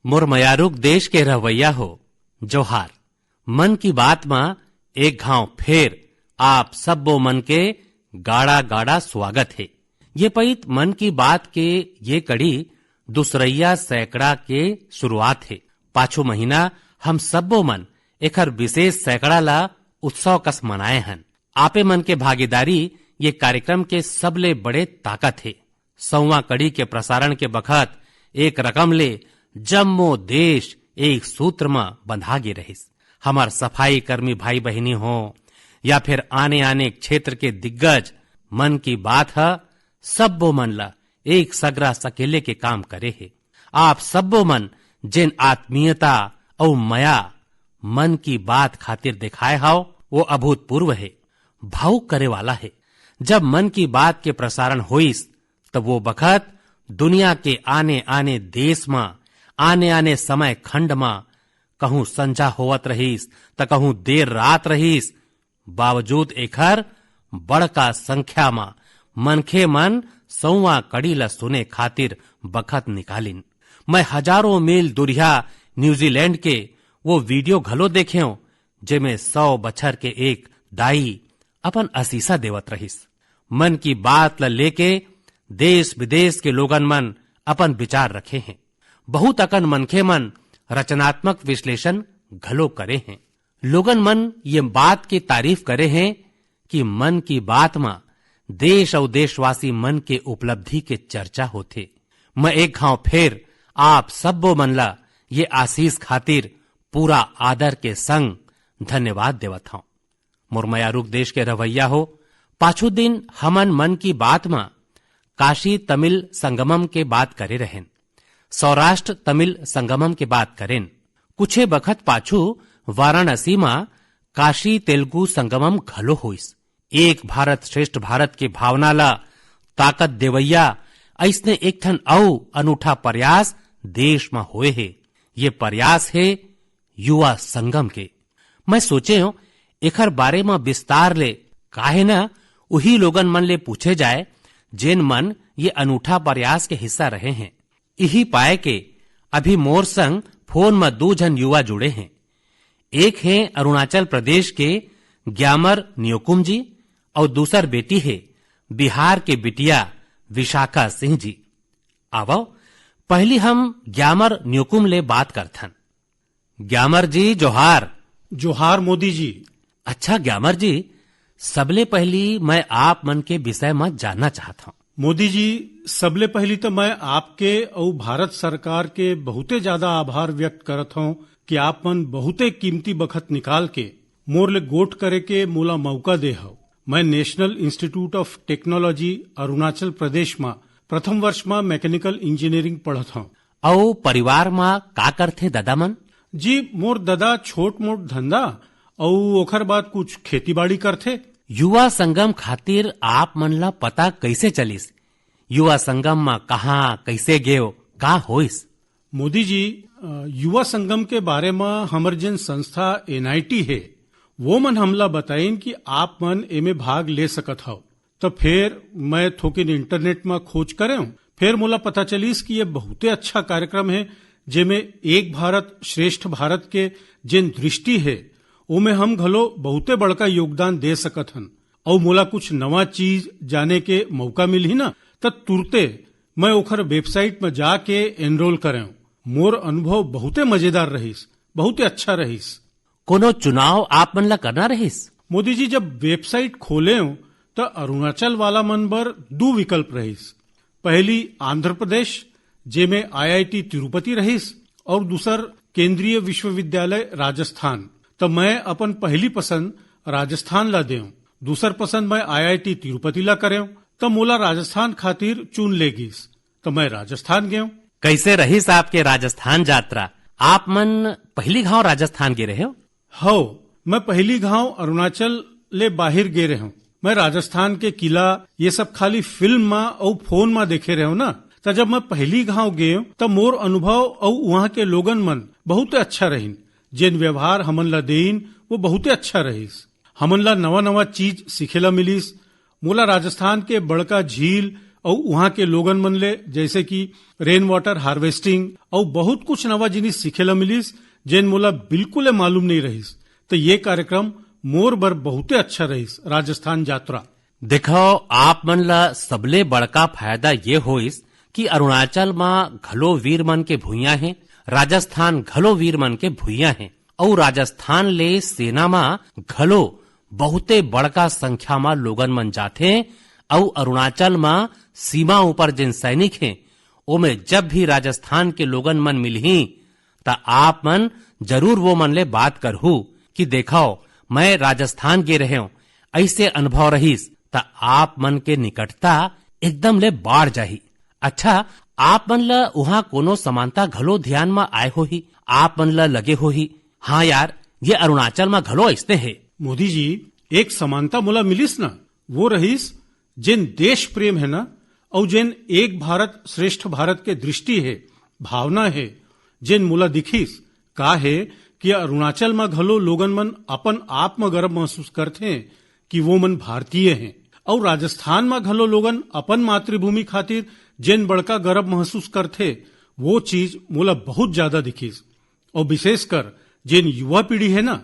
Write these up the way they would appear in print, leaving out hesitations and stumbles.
मुरमयारुक देश के रहवैया हो जोहार। मन की बात में एक घाव फेर आप सब्बो मन के गाड़ा गाड़ा स्वागत है। ये पईत मन की बात के ये कड़ी दूसरैया सैकड़ा के शुरुआत है। पाछो महीना हम सब्बो मन एकर विशेष सैकड़ा ला उत्सव कस मनाए हन। आपे मन के भागीदारी ये कार्यक्रम के सबले बड़े ताकत है। 100वां कड़ी के प्रसारण के बखत एक रकम ले जम्मो देश एक सूत्र में बंधा गे रहिस। हमार सफाई कर्मी भाई बहनी हो या फिर आने आने क्षेत्र के दिग्गज, मन की बात है सब्बो मन ला एक सगरा सकेले के काम करे है। आप सब्बो मन जिन आत्मीयता और मया मन की बात खातिर दिखाए हाओ वो अभूतपूर्व है, भावुक करे वाला है। जब मन की बात के प्रसारण होइस तब वो बखत दुनिया के आने आने देश में आने आने समय खंड में कहूं संझा होवत रहीस त कहूं देर रात रहीस, बावजूद एकर बड़का संख्या में मनखे मन 100वां कड़ी ला सुने खातिर बखत निकालिन। मैं हजारों मील दुरिया न्यूजीलैंड के वो वीडियो घलो देखे जेमे 100 बछर के एक दाई अपन असीसा देवत रहीस। मन की बात ला लेके देश विदेश के लोगन मन अपन विचार रखे हैं। बहुत अकन मनखे मन रचनात्मक विश्लेषण घलो करे हैं। लोगन मन ये बात की तारीफ करे हैं कि मन की बात में देश और देशवासी मन के उपलब्धि के चर्चा होते। मैं एक घाव फेर आप सब्बो मन ला ये आशीष खातिर पूरा आदर के संग धन्यवाद देवत हूं। मुरमयारुक देश के रवैया हो पाछू दिन हमन मन की बात में काशी तमिल संगमम के बात करे रहें, सौराष्ट्र तमिल संगमम के बात करें। कुछे बखत पाछू वाराणसी में काशी तेलुगु संगमम घलो होइस। एक भारत श्रेष्ठ भारत के भावना ला ताकत देवैया ऐसने एक ठन औ अनूठा प्रयास देश में होए है। ये प्रयास है युवा संगम के। मैं सोचे हूं एकर बारे में विस्तार ले काहे ना उही लोगन मन ले पूछे जाए जिन मन ये अनूठा प्रयास के हिस्सा रहे हैं। यही पाए के अभी मोर संग फोन में 2 जन युवा जुड़े हैं। एक है अरुणाचल प्रदेश के ग्यामर न्योकुम जी और दूसर बेटी है बिहार के बिटिया विशाखा सिंह जी। आवो पहली हम ग्यामर न्योकुम ले बात करथन। ग्यामर जी जोहार। जोहार मोदी जी। अच्छा ग्यामर जी, सबले पहली मैं आप मन के विषय में जानना चाहता हूँ। मोदी जी, सबले पहली तो मैं आपके और भारत सरकार के बहुते ज्यादा आभार व्यक्त करत हूँ कि आप मन बहुते कीमती बखत निकाल के मोर ले गोट करे के मोला मौका दे हो। मैं National Institute of Technology Arunachal Pradesh में प्रथम वर्ष में मैकेनिकल इंजीनियरिंग पढ़त हूँ। और परिवार में का करथे दादा मन? जी, मोर दादा छोट मोट धंधा और ओखर बाद कुछ खेती बाड़ी करथे। युवा संगम खातिर आप मन ला पता कैसे चलिस? युवा संगम में कहाँ कैसे गेओ का होइस? मोदी जी, युवा संगम के बारे में हमर जिन संस्था NIT है वो मन हमला बताइन कि आप मन एमे भाग ले सकत हो। तो फिर मैं थोकिन इंटरनेट में खोज करे फिर मोला पता चलिस कि ये बहुते अच्छा कार्यक्रम है जेमे एक भारत श्रेष्ठ भारत के जिन दृष्टि है ओमे हम घलो बहुते बड़का योगदान दे सकत हन और मोला कुछ नवा चीज जाने के मौका मिली ना तो तुरते मैं ओखर वेबसाइट में जाके एनरोल करे। मोर अनुभव बहुते मजेदार रहीस, बहुते अच्छा रहीस। कोनो चुनाव आप मन ला करना रहीस? मोदी जी, जब वेबसाइट खोले तो अरुणाचल वाला मन बर 2 विकल्प रहीस। पहली आंध्र प्रदेश जेमे IIT तिरुपति रहीस और दूसर केंद्रीय विश्वविद्यालय राजस्थान। तो मैं अपन पहली पसंद राजस्थान ला देऊं, दूसर पसंद मैं IIT तिरुपति ला करें। तो मोला राजस्थान खातिर चुन लेगीस तो मैं राजस्थान गये। कैसे रहीस आपके राजस्थान यात्रा? आप मन पहली घाव राजस्थान गे रहे हो? मैं पहली घाव अरुणाचल ले बाहर गे रहे हूँ। मैं राजस्थान के किला ये सब खाली फिल्म में और फोन में देखे रहे हूँ ना। तो जब मैं पहली घाव गये तब मोर अनुभव और वहाँ के लोगन मन बहुत अच्छा रहीन। जिन व्यवहार हमन ला देइन वो बहुते अच्छा रहीस। हमन ला नवा नवा चीज सीखेला मिलीस। मोला राजस्थान के बड़का झील और वहाँ के लोगन मन ले जैसे कि रेन वाटर हार्वेस्टिंग और बहुत कुछ नवा जिनिस सीखेला मिलिस जेन मोला बिल्कुल मालूम नहीं रहिस। तो ये कार्यक्रम मोर बर बहुते अच्छा रहिस। राजस्थान यात्रा देखो आप मन ला सबले बड़का फायदा ये होइस कि अरुणाचल में घलो वीर मन के भुइयां हैं, राजस्थान घलो वीर मन के भुइयां हैं और राजस्थान ले सेना में घलो बहुते बड़का संख्या में लोगन मन जाते और अरुणाचल में सीमा ऊपर जिन सैनिक हैं ओमे जब भी राजस्थान के लोगन मन मिलही ता आप मन जरूर वो मन ले बात करहू कि देखो मैं राजस्थान गे रहे हूं, ऐसे अनुभव रहीस ता आप मन के निकटता एकदम ले बाढ़ जाही। अच्छा आप मन ला वहाँ कोनो समानता घलो ध्यान में आए हो ही, आप मन ला लगे हो ही हाँ यार ये अरुणाचल में घलो ऐसने है। मोदी जी एक समानता मोला मिलिस ना, वो रहीस जिन देश प्रेम है ना और जिन एक भारत श्रेष्ठ भारत के दृष्टि है, भावना है, जिन मोला दिखीस का है कि अरुणाचल में घलो लोगन मन अपन आप में गर्व महसूस करते हैं कि वो मन भारतीय हैं और राजस्थान में घलो लोगन अपन मातृभूमि खातिर जिन बड़का गर्व महसूस करते वो चीज मोला बहुत ज्यादा दिखीस। और विशेषकर जिन युवा पीढ़ी है ना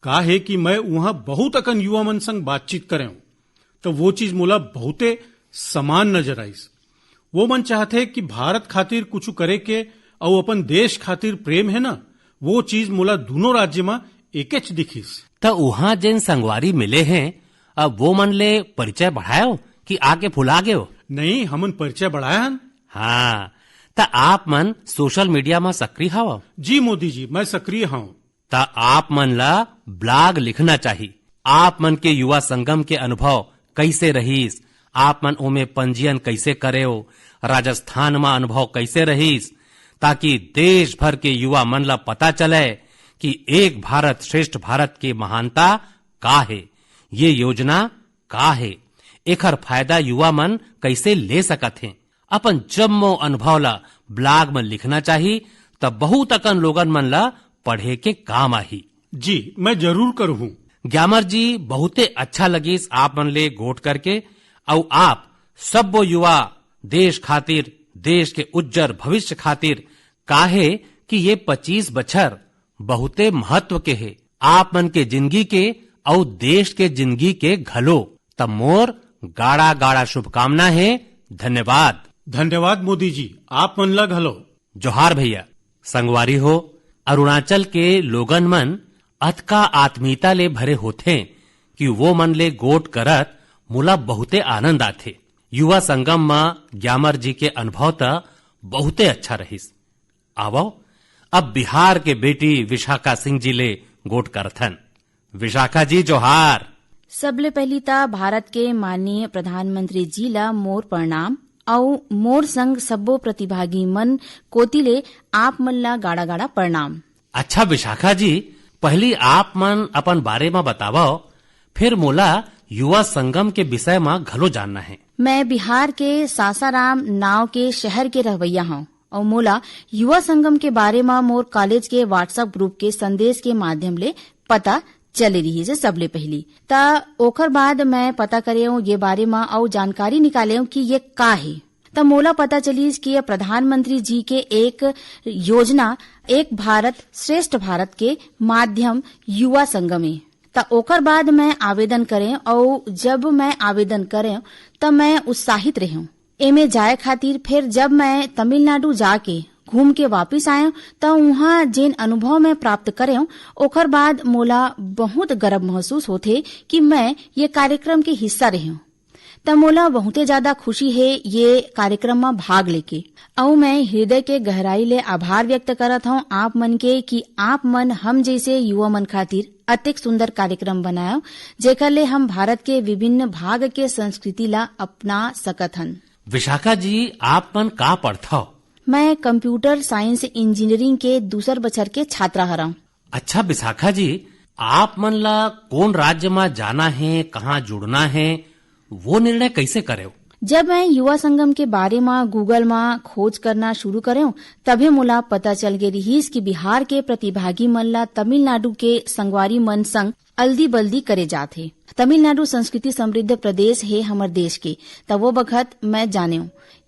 का है कि मैं वहां बहुत अकन युवा मन संग बातचीत करे तो वो चीज मोला बहुते समान नजर आईस। वो मन चाहते कि भारत खातिर कुछ करे के और अपन देश खातिर प्रेम है ना वो चीज मोला दोनों राज्य में एकेच दिखीस। तो वहाँ जिन संगवारी मिले हैं अब वो मन ले परिचय बढ़ायो कि आके फुला गए हो? नहीं हमन परिचय बढ़ाया हन। हाँ ता आप मन सोशल मीडिया में सक्रिय हव? जी मोदी जी मैं सक्रिय हूँ। ता आप मन ला ब्लॉग लिखना चाहिए। आप मन के युवा संगम के अनुभव कैसे रहीस, आप मन ओमे पंजीयन कैसे करे हो, राजस्थान में अनुभव कैसे रहीस, ताकि देश भर के युवा मन ला पता चले कि एक भारत श्रेष्ठ भारत की महानता का है, ये योजना का है, एकर फायदा युवा मन कैसे ले सकत हैं। अपन जम्मो अनुभव ला ब्लॉग में लिखना चाहिए तब बहुत अकन लोगन मन ला पढ़े के काम आही। जी मैं जरूर करूँ। ग्यामर जी बहुते अच्छा लगी आप मन ले गोट करके और आप सब वो युवा देश खातिर देश के उज्जर भविष्य खातिर काहे कि ये 25 बछर बहुते महत्व के है आप मन के जिंदगी के और देश के जिंदगी के घलो। तब मोर गाड़ा गाड़ा शुभकामना है। धन्यवाद। धन्यवाद मोदी जी आप मन ला घलो। जोहार भैया। संगवारी हो अरुणाचल के लोगन मन अतका आत्मीयता ले भरे होते कि वो मन ले गोट करत मोला बहुते आनंद आथे। युवा संगम में ग्यामर जी के अनुभव त बहुते अच्छा रहीस। आवो अब बिहार के बेटी विशाखा सिंह जी ले गोट करथन। विशाखा जी जोहार। सबले पहली ता भारत के माननीय प्रधानमंत्री जी ला मोर प्रणाम और मोर संग सबो प्रतिभागी मन कोतिले आप मन ला गाड़ा गाड़ा प्रणाम। अच्छा विशाखा जी पहली आप मन अपन बारे में बतावो, फिर मोला युवा संगम के विषय में घलो जानना है। मैं बिहार के सासाराम नाव के शहर के रहवैया हूँ और मोला युवा संगम के बारे में मोर कॉलेज के व्हाट्सएप ग्रुप के संदेश के माध्यम ले पता चले रही है। सबले पहली ता ओकर बाद मैं पता करे हूँ ये बारे में और जानकारी निकाले हूँ कि ये का है। तब मोला पता चली कि ये प्रधानमंत्री जी के एक योजना एक भारत श्रेष्ठ भारत के माध्यम युवा संगम है। ता ओकर बाद मैं आवेदन करें और जब मैं आवेदन करें तब मैं उत्साहित रही हूँ एमे जाए खातिर। फिर जब मैं तमिलनाडु जाके घूम के वापिस आये तो वहाँ जिन अनुभव मैं प्राप्त करे ओकर बाद मोला बहुत गर्व महसूस होते कि मैं ये कार्यक्रम के हिस्सा रही हूँ। तब मोला बहुते ज्यादा खुशी है ये कार्यक्रम में भाग लेके और मैं हृदय के गहराई ले आभार व्यक्त करत हूँ आप मन के कि आप मन हम जैसे युवा मन खातिर अतिक सुंदर कार्यक्रम बनायो जेकर ले हम भारत के विभिन्न भाग के संस्कृति ला अपना सकत हन। विशाखा जी आप मन का पढ़थो? मैं कंप्यूटर साइंस इंजीनियरिंग के दूसर बछर के छात्रा हरा। अच्छा विशाखा जी आप मन ला कौन राज्य में जाना है, कहाँ जुड़ना है, वो निर्णय कैसे करे? जब मैं युवा संगम के बारे में गूगल में खोज करना शुरू करें तभी मोला पता चल गे रहीस कि बिहार के प्रतिभागी मन ला तमिलनाडु के संगवारी मन संग अल्दी बल्दी करे जाथे। तमिलनाडु संस्कृति समृद्ध प्रदेश है हमर देश के, तब वो बखत मैं जाने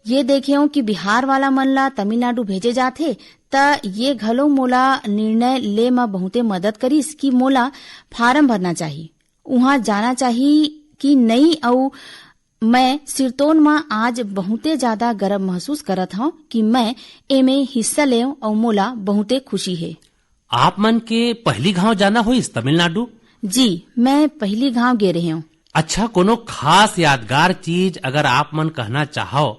ये देखे कि बिहार वाला मन ला तमिलनाडु भेजे जाथे त ये घलो मोला निर्णय ले में बहुते मदद करिस कि मोला फार्म भरना चाहिए, वहाँ जाना चाहिए कि नहीं। और मैं सिरतोन में आज बहुते ज्यादा गर्व महसूस करत हूँ कि मैं एमे हिस्सा ले और मोला बहुते खुशी है। आप मन के पहली गांव जाना हो इस तमिलनाडु? जी, मैं पहली गांव गे रही हूँ। अच्छा, कोनो खास यादगार चीज अगर आप मन कहना चाहो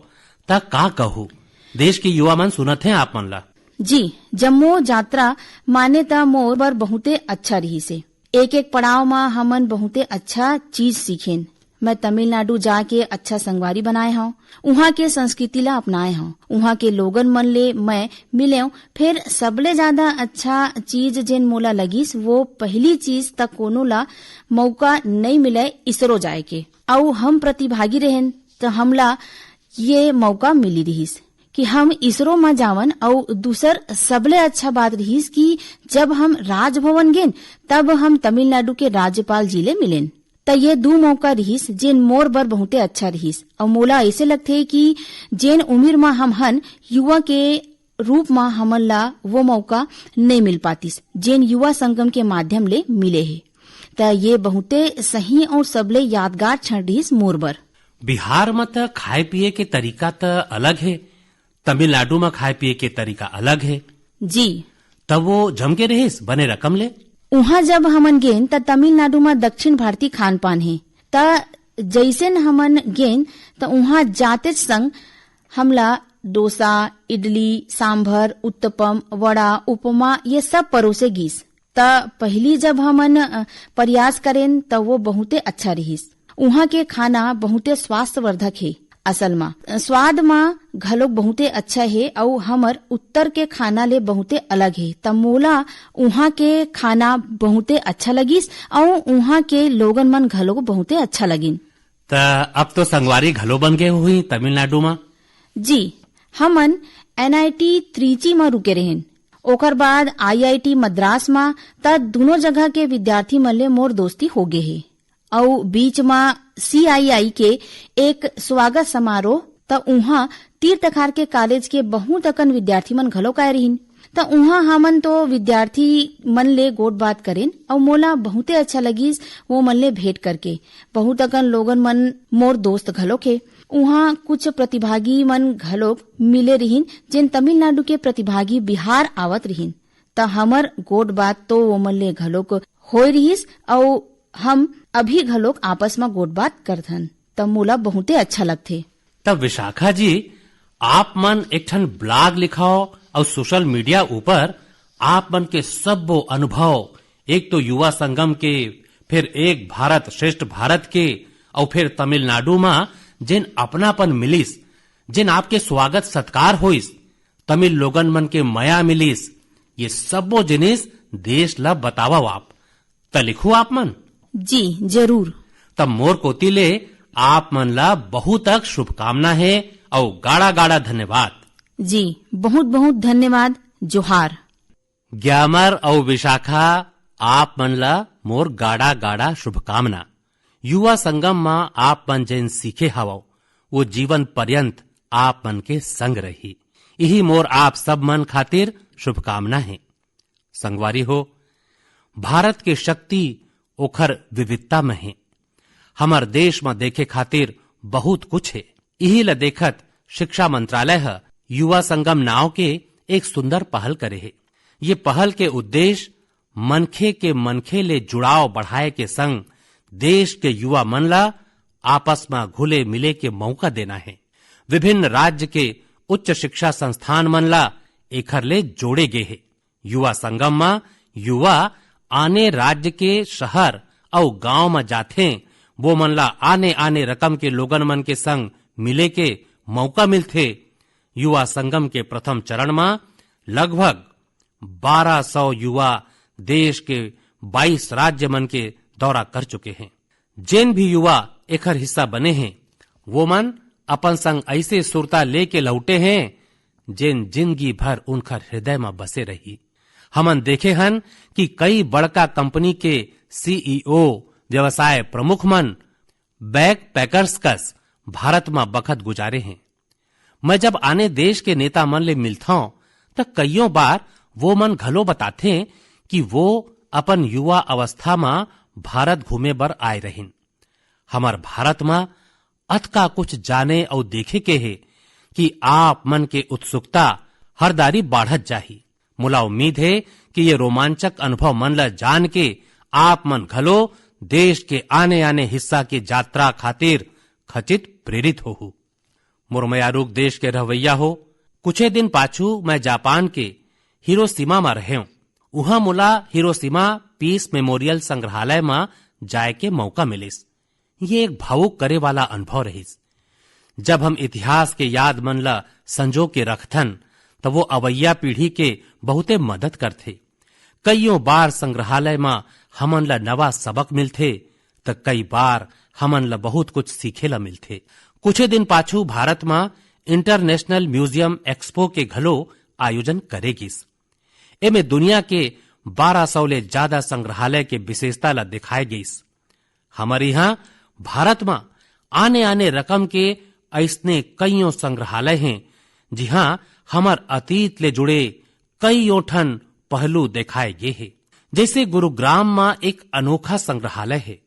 त का कहू? देश के युवा मन सुनत हैं आप मन ला। जी, जम्मू यात्रा माने त मोर बर बहुते अच्छा रही से। एक एक पड़ाव में हमन बहुते अच्छा चीज सीखेन। मैं तमिलनाडु जाके अच्छा संगवारी बनाए हूँ, वहाँ के संस्कृति ला अपनाए हूँ, वहाँ के लोगन मन ले मैं मिले हूँ। फिर सबले ज्यादा अच्छा चीज जेन मोला लगिस वो पहली चीज तक कोनो ला मौका नहीं मिले इसरो जाए के, और हम प्रतिभागी रहेन तो हमला ये मौका मिली रहीस कि हम इसरो में जावन। और दूसर सबले अच्छा बात रहीस कि जब हम राजभवन गेन तब हम तमिलनाडु के राज्यपाल जी ले मिलेन। त ये दो मौका रहीस जेन मोर बर बहुते अच्छा रहीस। और मोला ऐसे लगथे कि जेन उम्र में हम हन युवा के रूप में हमन ला वो मौका नहीं मिल पातिस जेन युवा संगम के माध्यम ले मिले है। त ये बहुते सही और सबले यादगार क्षण रहीस मोर बर। बिहार में त खाए पिए के तरीका त अलग है, तमिलनाडु में खाए पिए के तरीका अलग है। जी, तब वो जम के रहीस बने रकम ले। वहाँ जब हमन गेन त तमिलनाडु में दक्षिण भारतीय खान पान है, त जैसे हमन गेन त वहाँ जाते संग हमला डोसा, इडली, सांभर, उत्तपम, वड़ा, उपमा ये सब परोसे गीस। त पहली जब हमन प्रयास करेन त वो बहुते अच्छा रहीस। वहाँ के खाना बहुते स्वास्थ्यवर्धक है। असल में स्वाद में घलोक बहुते अच्छा है और हमर उत्तर के खाना ले बहुते अलग है। त मोला वहाँ के खाना बहुते अच्छा लगिस और वहाँ के लोगन मन घलोक बहुते अच्छा लगिन। त अब तो संगवारी घलो बन गए हुई तमिलनाडु में। जी, हमन NIT त्रिची में रुके रहेन, ओकर बाद IIT मद्रास में। त दोनों जगह के विद्यार्थी मन ले मोर दोस्ती हो गए है। और बीच में CII के एक स्वागत समारोह त उहाँ तीर्थखार के कॉलेज के बहुत अकन विद्यार्थी मन घलो आए रहीन। त उहाँ हमन तो विद्यार्थी मन ले गोट बात करेन और मोला बहुते अच्छा लगिस वो मन ले भेंट करके। बहुत अकन लोगन मन मोर दोस्त घलो के। उहाँ कुछ प्रतिभागी मन घलो मिले रहीन जिन तमिलनाडु के प्रतिभागी बिहार आवत रहीन। त हमर गोट बात तो वो मन ले घलोक होई रहीस और हम अभी घलोक आपस में गोट बात करथन। तब मोला बहुते अच्छा लगथे। तब विशाखा जी, आप मन एक ठन ब्लॉग लिखाओ और सोशल मीडिया ऊपर आप मन के सब वो अनुभव, एक तो युवा संगम के, फिर एक भारत श्रेष्ठ भारत के, और फिर तमिलनाडु में जिन अपनापन मिलिस, जिन आपके स्वागत सत्कार होइस, तमिल लोगन मन के मया मिलिस, ये सब वो जिनिस देश ला बतावा आप त लिखू आप मन। जी जरूर। तब मोर कोती ले आप मन ला बहुत तक शुभकामना है और गाड़ा गाड़ा धन्यवाद। जी बहुत बहुत धन्यवाद। जोहार। ग्यामर और विशाखा, आप मन ला मोर गाड़ा गाड़ा शुभकामना। युवा संगम में आप मन जैन सीखे हवो वो जीवन पर्यंत आप मन के संग रही, यही मोर आप सब मन खातिर शुभकामना है। संगवारी हो, भारत के शक्ति ओखर विविधता में है। हमार देश में देखे खातिर बहुत कुछ है। यही ल देखत शिक्षा मंत्रालय युवा संगम नाव के एक सुंदर पहल करे है। ये पहल के उद्देश्य मनखे ले जुड़ाव बढ़ाए के संग देश के युवा मन ला आपस में घुले मिले के मौका देना है। विभिन्न राज्य के उच्च शिक्षा संस्थान मन ला एखर ले जोड़े गए है। युवा संगम में युवा आने राज्य के शहर और गांव में जाते, वो मन ला आने आने रकम के लोगन मन के संग मिले के मौका मिलथे। युवा संगम के प्रथम चरण में लगभग 1200 युवा देश के 22 राज्य मन के दौरा कर चुके हैं। जिन भी युवा एकर हिस्सा बने हैं वो मन अपन संग ऐसे सुरता लेके लौटे हैं जिन जिंदगी भर उनकर हृदय में बसे रही। हमन देखे हन कि कई बड़का कंपनी के सीईओ, व्यवसाय प्रमुख मन बैग पैकर्स कस भारत में बखत गुजारे हैं। मैं जब आने देश के नेता मन ले मिलता हूं तो कईयों बार वो मन घलो बताते कि वो अपन युवा अवस्था में भारत घूमे बर आए रहिन। हमार भारत में अतका कुछ जाने और देखे के है कि आप मन के उत्सुकता हरदारी बाढ़त जाही। मुला उम्मीद है कि ये रोमांचक अनुभव मन ला जान के आप मन घलो देश के आने आने हिस्सा की यात्रा खातिर खचित प्रेरित हो। मुरमयारूक देश के रहवैया हो, कुछ दिन पाछू मैं जापान के हिरोशिमा में रहे हूं। वहां मुला हिरोशिमा पीस मेमोरियल संग्रहालय में जाए के मौका मिलिस। ये एक भावुक करे वाला अनुभव रहिस। जब हम इतिहास के याद मन ला संजो के रखथन तो वो अवैया पीढ़ी के बहुते मदद करथे। कईयों बार संग्रहालय में हमन ला नवा सबक मिलथे तो कई बार हमन ला बहुत कुछ सीखे ला मिलथे। कुछ दिन पाछू भारत में इंटरनेशनल म्यूजियम एक्सपो के घलो आयोजन करेगिस। एमे दुनिया के 1200 ले ज्यादा संग्रहालय के विशेषता ला दिखाए गईस। हमारे यहाँ भारत में आने आने रकम के ऐसने कईयों संग्रहालय हैं जिहां हमार अतीत ले जुड़े कई ठन पहलू दिखाए गए हैं। जैसे गुरुग्राम में एक अनोखा संग्रहालय है,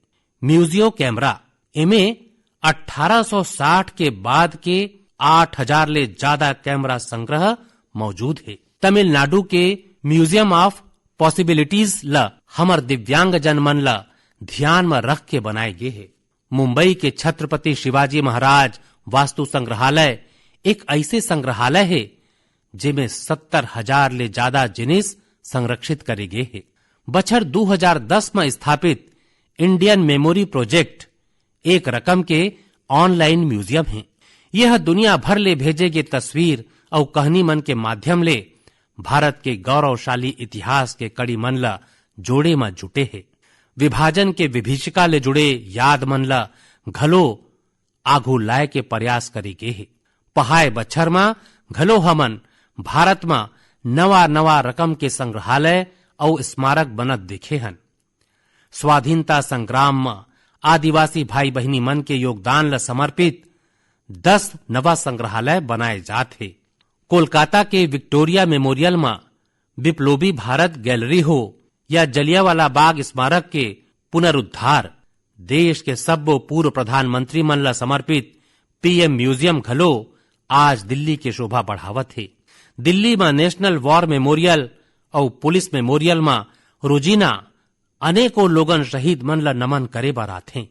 म्यूजियो कैमरा। इनमें 1860 के बाद के 8000 ले ज्यादा कैमरा संग्रह मौजूद है। तमिलनाडु के म्यूजियम ऑफ पॉसिबिलिटीज ला हमर दिव्यांग जन मन ला ध्यान में रख के बनाए गए है। मुंबई के छत्रपति शिवाजी महाराज वास्तु संग्रहालय एक ऐसे संग्रहालय है जिसमें 70,000 ले ज्यादा जिनिस संरक्षित करे गए है। बछर 2010 में स्थापित इंडियन मेमोरी प्रोजेक्ट एक रकम के ऑनलाइन म्यूजियम है। यह दुनिया भर ले भेजे गए तस्वीर और कहानी मन के माध्यम ले भारत के गौरवशाली इतिहास के कड़ी मन ला जोड़े में जुटे है। विभाजन के विभीषिका ले जुड़े याद मन ला घलो आघू लाए के प्रयास करे गे है। पहाय बच्छर में घलो हमन भारत में नवा नवा रकम के संग्रहालय और स्मारक बनत देखे हन। स्वाधीनता संग्राम में आदिवासी भाई बहनी मन के योगदान ला समर्पित 10 नवा संग्रहालय बनाए जाते। कोलकाता के विक्टोरिया मेमोरियल में विप्लवी भारत गैलरी हो या जलियांवाला बाग स्मारक के पुनरुद्धार, देश के सब्बो पूर्व प्रधानमंत्री मन ला समर्पित पीएम म्यूजियम घलो आज दिल्ली की शोभा बढ़ावत है। दिल्ली में नेशनल वॉर मेमोरियल और पुलिस मेमोरियल में रोजीना अनेकों लोगन शहीद मन ला नमन करे बर आथे।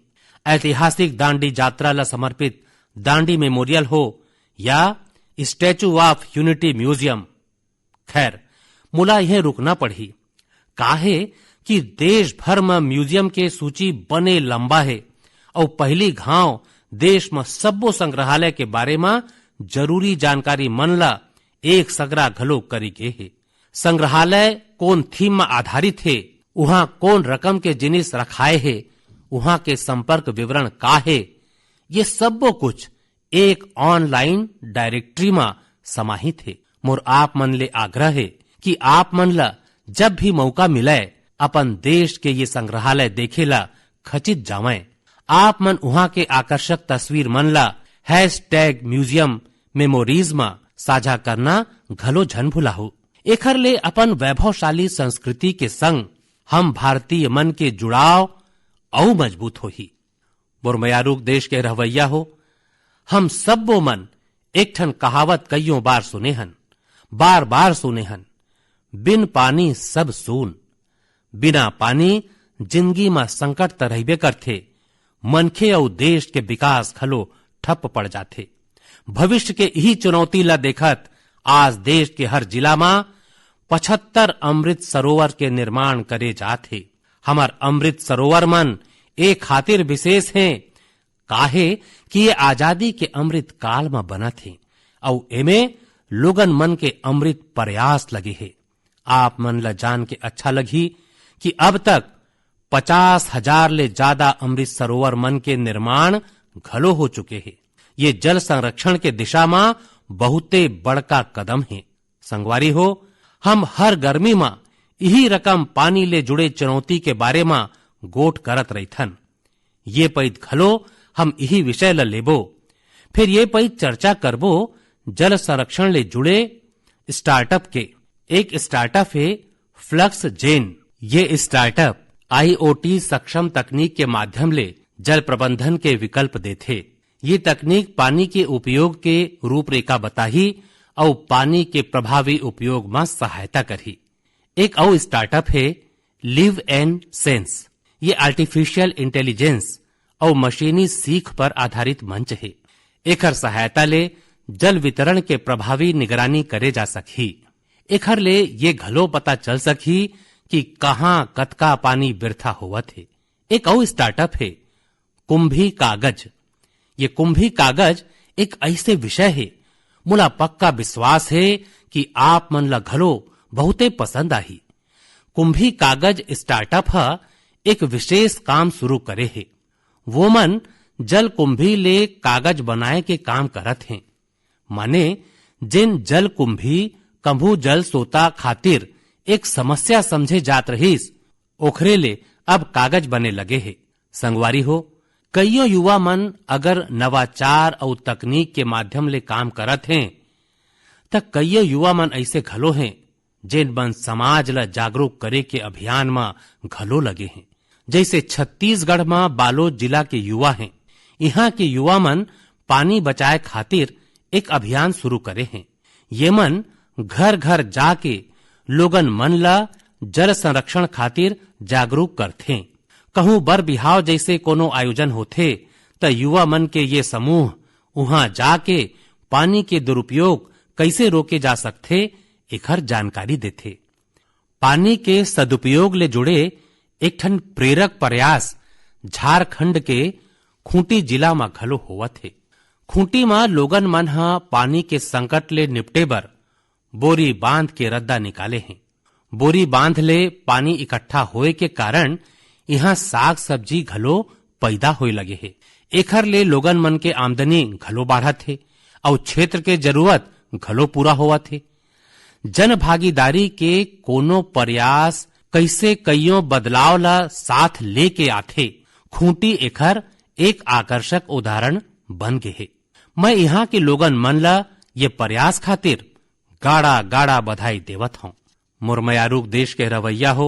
ऐतिहासिक दांडी यात्रा ला समर्पित दांडी मेमोरियल हो या स्टैचू ऑफ यूनिटी म्यूजियम। खैर मुला यह रुकना पड़ी, काहे कि देश भर में म्यूजियम के सूची बने लंबा है और पहली घाव देश में सब्बो संग्रहालय के बारे में जरूरी जानकारी मन ला एक सगरा घलो करी गे है। संग्रहालय कौन थीम में आधारित है, वहां कौन रकम के जिनिस रखाए है, वहां के संपर्क विवरण का है, ये सब्बो कुछ एक ऑनलाइन डायरेक्टरी में समाहित है। मोर आप मन ले आग्रह है कि आप मन ला जब भी मौका मिले अपन देश के ये संग्रहालय देखेला खचित जावें। आप मन वहां के आकर्षक तस्वीर मन ला #म्यूजियम मेमोरीज में साझा करना घलो झन भुलाहू। एखर ले अपन वैभवशाली संस्कृति के संग हम भारतीय मन के जुड़ाव और मजबूत होही। बुरमयारूक देश के रहवैया हो, हम सब्बो मन एक ठन कहावत कईयों बार सुने हन, बार बार सुने हन, बिन पानी सब सून। बिना पानी जिंदगी में संकट त रहबे करथे, मनखे और देश के विकास खलो ठप पड़ जाथे। भविष्य के यही चुनौती ला देखत आज देश के हर जिला में 75 अमृत सरोवर के निर्माण करे जाथे। हमार अमृत सरोवर मन एक खातिर विशेष हैं, काहे कि ये आजादी के अमृत काल में बना थे और एमे लोगन मन के अमृत प्रयास लगे है। आप मन ला जान के अच्छा लगी कि अब तक 50,000 ले ज्यादा अमृत सरोवर मन के निर्माण घलो हो चुके हैं। ये जल संरक्षण के दिशा में बहुते बड़का कदम है। संगवारी हो, हम हर गर्मी में यही रकम पानी ले जुड़े चुनौती के बारे में गोट करत रहीथन। ये पैद खलो हम यही विषय ल लेबो, फिर ये पैद चर्चा करबो जल संरक्षण ले जुड़े स्टार्टअप के। एक स्टार्टअप है फ्लक्स जेन। ये स्टार्टअप IoT सक्षम तकनीक के माध्यम ले जल प्रबंधन के विकल्प देथे। ये तकनीक पानी के उपयोग के रूपरेखा बताही और पानी के प्रभावी उपयोग में सहायता करही। एक और स्टार्टअप है लिव एंड सेंस। ये आर्टिफिशियल इंटेलिजेंस और मशीनी सीख पर आधारित मंच है। एकर सहायता ले जल वितरण के प्रभावी निगरानी करे जा सकही। एकर ले ये घलो पता चल सकही कि कहाँ कतका पानी बिरथा होवत है। एक और स्टार्टअप है कुंभी कागज। ये कुंभी कागज एक ऐसे विषय है, मुला पक्का विश्वास है कि आप मन ला घलो बहुते पसंद आही। कुंभी कागज स्टार्टअप एक विशेष काम शुरू करे है। वो मन जल कुंभी ले कागज बनाए के काम करत हैं। माने जिन जल कुंभी कंभू जल सोता खातिर एक समस्या समझे जात रहीस, ओखरे ले अब कागज बने लगे है। संगवारी हो, कईयों युवा मन अगर नवाचार और तकनीक के माध्यम ले काम करत हैं, त कईयों युवा मन ऐसे घलो हैं जिन मन समाज ला जागरूक करे के अभियान में घलो लगे हैं। जैसे छत्तीसगढ़ में बालोद जिला के युवा हैं। यहाँ के युवा मन पानी बचाए खातिर एक अभियान शुरू करे हैं। ये मन घर घर जाके लोगन मन ला जल संरक्षण खातिर जागरूक करथे। कहूं बर बिहाव जैसे कोनो आयोजन होथे त युवा मन के ये समूह वहां जाके पानी के दुरुपयोग कैसे रोके जा सकथे एकर जानकारी देथे। पानी के सदुपयोग ले जुड़े एक ठन प्रेरक प्रयास झारखंड के खूंटी जिला में घलो होवत है। खूंटी में लोगन मन हा पानी के संकट ले निपटे बर बोरी बांध के रद्दा निकाले हैं। बोरी बांध ले पानी इकट्ठा होए के कारण यहाँ साग सब्जी घलो पैदा होए लगे है। एखर ले लोगन मन के आमदनी घलो बढ़त है और क्षेत्र के जरूरत घलो पूरा होवत है। जन भागीदारी के कोनो प्रयास कैसे कईयों बदलाव ला साथ लेके आथे, खूंटी एखर एक आकर्षक उदाहरण बन गए है। मैं यहाँ के लोगन मन ला ये प्रयास खातिर गाड़ा गाड़ा बधाई देवत हूँ। मुरमयारूक देश के रवैया हो।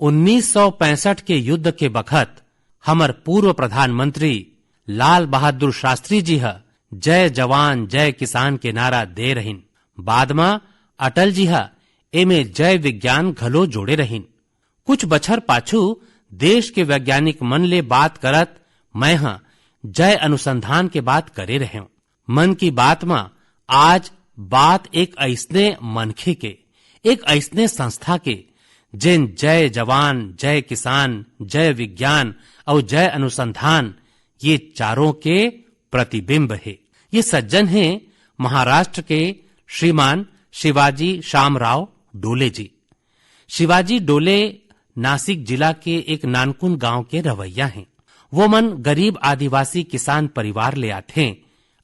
1965 के युद्ध के बखत हमर पूर्व प्रधानमंत्री लाल बहादुर शास्त्री जी जय जवान जय किसान के नारा दे रहीन। बाद में अटल जी एमे जय विज्ञान घलो जोड़े रहीन। कुछ बछर पाछू देश के वैज्ञानिक मन ले बात करत मैं जय अनुसंधान के बात करे रहे हूं। मन की बात में आज बात एक ऐसने मनखे के, एक ऐसने संस्था के जिन जय जवान जय किसान जय विज्ञान और जय अनुसंधान ये चारों के प्रतिबिंब है। ये सज्जन हैं महाराष्ट्र के श्रीमान शिवाजी शामराव डोले जी। शिवाजी डोले नासिक जिला के एक नानकुन गांव के रवैया हैं। वो मन गरीब आदिवासी किसान परिवार ले आथे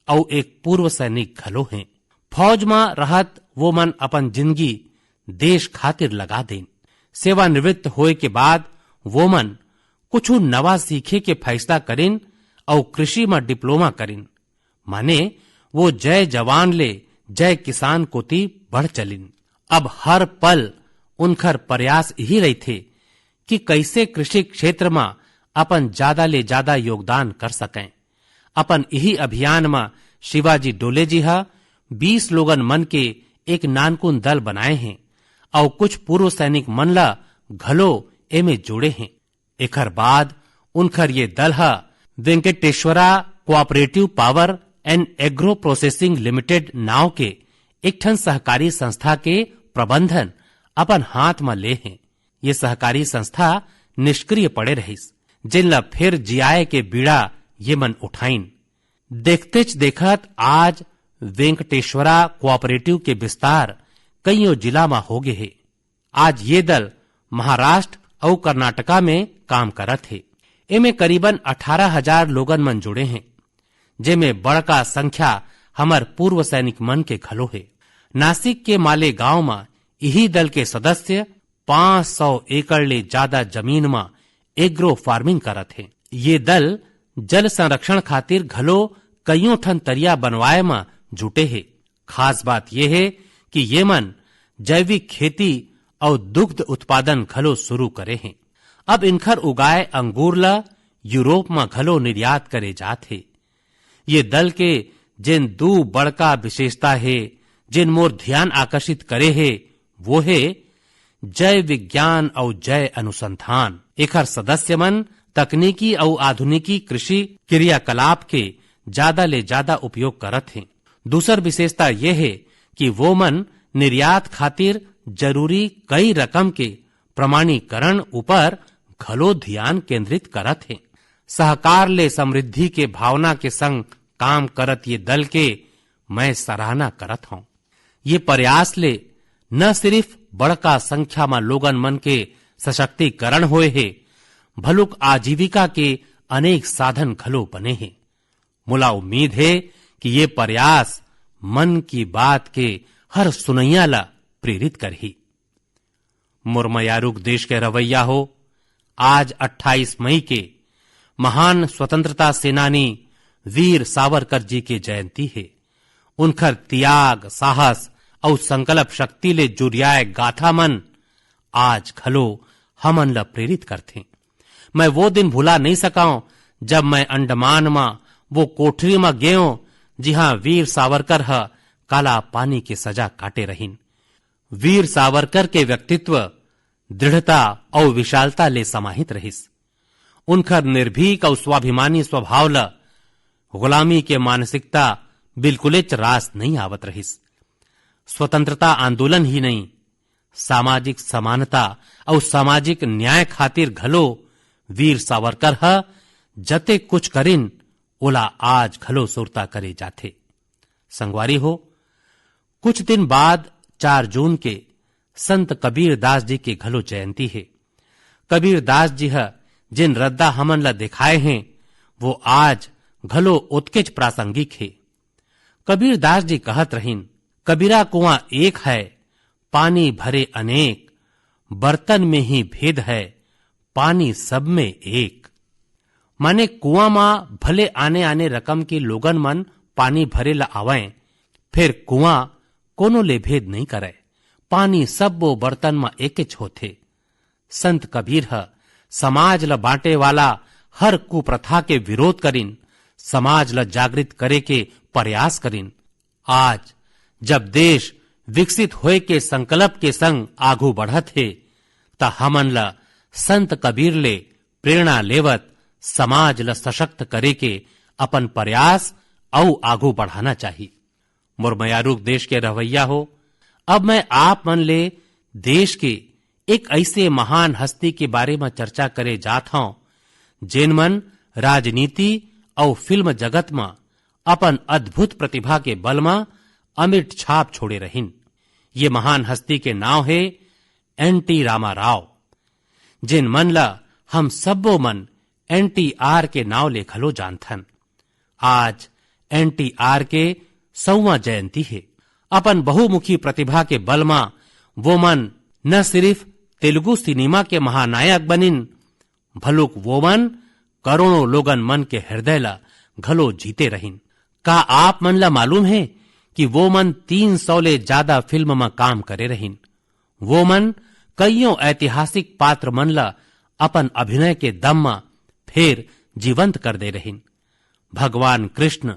और एक पूर्व सैनिक घलो हैं। फौज में रहत वो मन अपन जिंदगी देश खातिर लगा देन। सेवानिवृत्त होए के बाद वो मन कुछ नवा सीखे के फैसला करिन और कृषि में डिप्लोमा करिन। माने वो जय जवान ले जय किसान कोती बढ़ चलिन। अब हर पल उनकर प्रयास यही रही थे कि कैसे कृषि क्षेत्र में अपन ज्यादा ले ज्यादा योगदान कर सकें। अपन यही अभियान में शिवाजी डोले जी 20 लोगन मन के एक नानकुन दल बनाए हैं और कुछ पूर्व सैनिक मन ला घलो एमे जोड़े हैं। एकर बाद उनकर ये दल Venkateshwara Cooperative Power and Agro Processing Limited नाव के एक ठन सहकारी संस्था के प्रबंधन अपन हाथ में ले हैं। ये सहकारी संस्था निष्क्रिय पड़े रहीस, जिनला फिर जियाए के बीड़ा ये मन उठाइन। देखतेच देखत आज वेंकटेश्वरा कोऑपरेटिव के विस्तार कईयों जिला में हो गए है। आज ये दल महाराष्ट्र और कर्नाटका में काम करत है। इनमें करीबन 18,000 लोगन मन जुड़े हैं। जेमे बड़का संख्या हमर पूर्व सैनिक मन के घलो है। नासिक के माले गांव में यही दल के सदस्य 500 एकड़ ले ज्यादा जमीन में एग्रो फार्मिंग करत है। ये दल जल संरक्षण खातिर घलो कईयों ठन तरिया बनवाए में जुटे है। खास बात यह है कि ये मन जैविक खेती और दुग्ध उत्पादन घलो शुरू करे हैं। अब इनखर उगाए अंगूर ला यूरोप में घलो निर्यात करे जात है। ये दल के जिन दो बड़का विशेषता है जिन मोर ध्यान आकर्षित करे है वो है जय विज्ञान और जय अनुसंधान। एकर सदस्य मन तकनीकी और आधुनिकी कृषि क्रियाकलाप के ज्यादा ले ज्यादा उपयोग करत हैं। दूसर विशेषता यह है कि वो मन निर्यात खातिर जरूरी कई रकम के प्रमाणीकरण ऊपर घलो ध्यान केंद्रित करत हैं। सहकार ले समृद्धि के भावना के संग काम करत ये दल के मैं सराहना करत हूं। ये प्रयास ले न सिर्फ बड़का संख्या में लोगन मन के सशक्तिकरण होए है, भलुक आजीविका के अनेक साधन घलो बने हैं। मुला उम्मीद है कि ये प्रयास मन की बात के हर सुनैया ला प्रेरित करही। मुरमयारुक देश के रवैया हो, आज 28 मई के महान स्वतंत्रता सेनानी वीर सावरकर जी की जयंती है। उनकर त्याग, साहस और संकल्प शक्ति ले जुरियाए गाथा मन आज घलो हमन ला प्रेरित करते। मैं वो दिन भुला नहीं सकाऊं जब मैं अंडमान में वो कोठरी में गयो जहां वीर सावरकर काला पानी की सजा काटे रहीन। वीर सावरकर के व्यक्तित्व दृढ़ता और विशालता ले समाहित रहिस। उनकर निर्भीक और स्वाभिमानी स्वभाव ला गुलामी के मानसिकता बिल्कुलेच रास नहीं आवत रहिस। स्वतंत्रता आंदोलन ही नहीं, सामाजिक समानता और सामाजिक न्याय खातिर घलो वीर सावरकर जते कुछ करिन ओला आज घलो सुरता करे जाथे। संगवारी हो, कुछ दिन बाद 4 जून के संत कबीर दास जी की घलो जयंती है। कबीर दास जी जिन रद्दा हमन ला दिखाए हैं वो आज घलो उत्केच प्रासंगिक है। कबीर दास जी कहत रहीन, कबीरा कुआं एक है, पानी भरे अनेक, बर्तन में ही भेद है, पानी सब में एक। माने कुआं में भले आने आने रकम के लोगन मन पानी भरे ला आवें, फिर कुआं कोनो ले भेद नहीं करे, पानी सब वो बर्तन में एकेच होथे। संत कबीर समाज ला बांटे वाला हर कुप्रथा के विरोध करिन, समाज ला जागृत करे के प्रयास करिन। आज जब देश विकसित होए के संकल्प के संग आगू बढ़त है त हमन ला संत कबीर ले प्रेरणा लेवत समाज ला सशक्त करे के अपन प्रयास और आगू बढ़ाना चाहिए। मुरमयारुक देश के रवैया हो, अब मैं आप मन ले देश के एक ऐसे महान हस्ती के बारे में चर्चा करे जात हूं जिन मन राजनीति और फिल्म जगत में अपन अद्भुत प्रतिभा के बल में अमिट छाप छोड़े रहीन। ये महान हस्ती के नाव है एन.टी. रामाराव, जिन मन ला हम सबो मन NTR के नाव ले घलो जानथन। आज NTR के 100वां जयंती है। अपन बहुमुखी प्रतिभा के बल में वो मन न सिर्फ तेलुगु सिनेमा के महानायक बनिन, भलुक वो मन करोड़ों लोगन मन के हृदय ला घलो जीते रहीन। का आप मन ला मालूम है कि वो मन 300 ले ज्यादा फिल्म में काम करे रहीन। वो मन कईयों ऐतिहासिक पात्र मन ला अपन अभिनय के दम में फिर जीवंत कर दे रहीन। भगवान कृष्ण,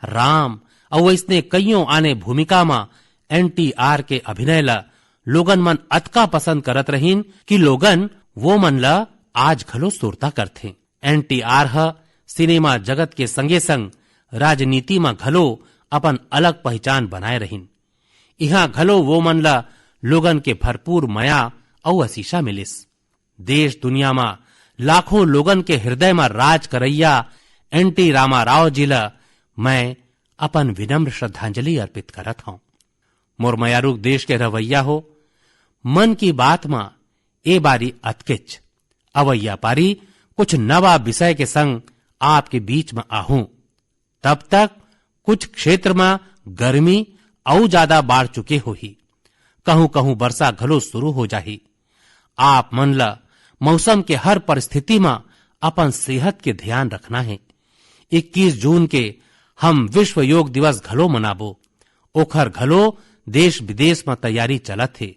राम और इसने कईयों आने भूमिका में NTR के अभिनय ला लोगन मन अतका पसंद करत रहीन कि लोगन वो मन ला आज घलो सुरता करथे। NTR सिनेमा जगत के संगे संग राजनीति में घलो अपन अलग पहचान बनाए रहीन। यहाँ घलो वो मन ला लोगन के भरपूर माया और आशीषा मिलिस। देश दुनिया में लाखों लोगन के हृदय में राज करैया N.T. रामाराव जी ला मैं अपन विनम्र श्रद्धांजलि अर्पित करत हूं। मुरमयारुक देश के रवैया हो, मन की बात में ए बारी अतकिच अवैया पारी कुछ नवा विषय के संग आपके बीच में आहूं। तब तक कुछ क्षेत्र में गर्मी और ज्यादा बाढ़ चुके हो ही। कहूं कहूं वर्षा घलो शुरू हो जाही। आप मन ला मौसम के हर परिस्थिति में अपन सेहत के ध्यान रखना है। 21 जून के हम विश्व योग दिवस घलो मनाबो। ओखर घलो देश विदेश में तैयारी चलत है।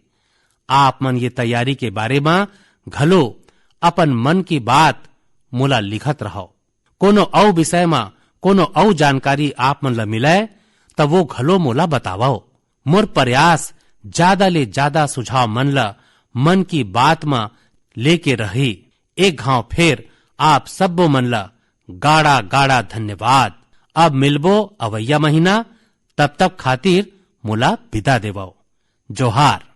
आप मन ये तैयारी के बारे में घलो अपन मन की बात मोला लिखत रहो। कोनो औ विषय में कोनो औ जानकारी आप मन ला मिले तब वो घलो मोला बतावो। मोर प्रयास ज्यादा ले ज्यादा सुझाव मन ला मन की बात में लेके रही। एक घाव फिर आप सबो मन ला गाड़ा गाड़ा धन्यवाद। अब मिलबो अवैया महीना, तब तक खातिर मोला विदा देवो। जोहार।